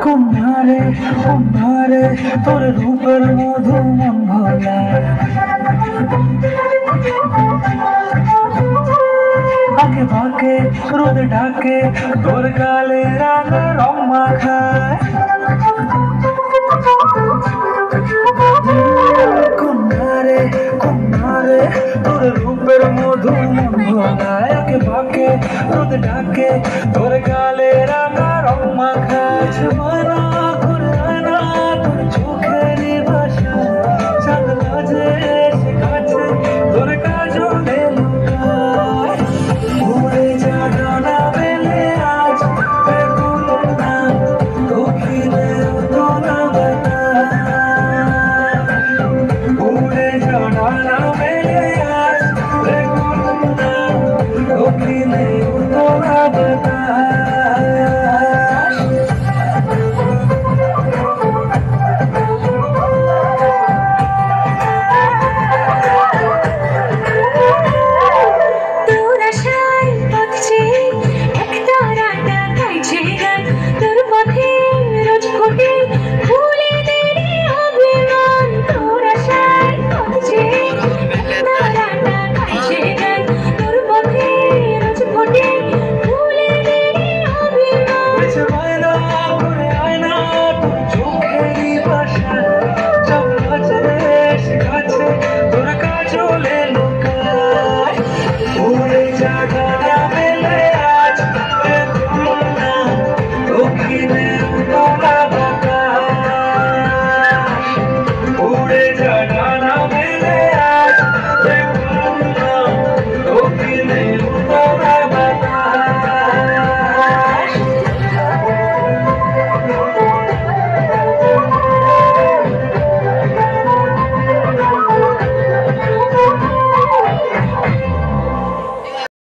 কুম্ভারে কুম্ভারে তোর রূপের মধু মন ভোলা, আঁকে বাঁকে রোদ ডাকে তোর গালে রাগ রং মাখায়। কুম্ভারে কুম্ভারে তোর রূপের মধু মন ভোলা, আঁকে বাঁকে রোদ ডাকে তোর গালে রাগ রং মাখায়। মানা করে না তোর চোখের ভাষা, চাঁদ লাজে এসে কাছে তোর কাজলে লুকায়। উড়ে যা ডানা মেলে আজ বেকুল না, দক্ষিণেও তো না বাতাস। উড়ে যা ডানা মেলে আজ বেকুল না, দক্ষিণেও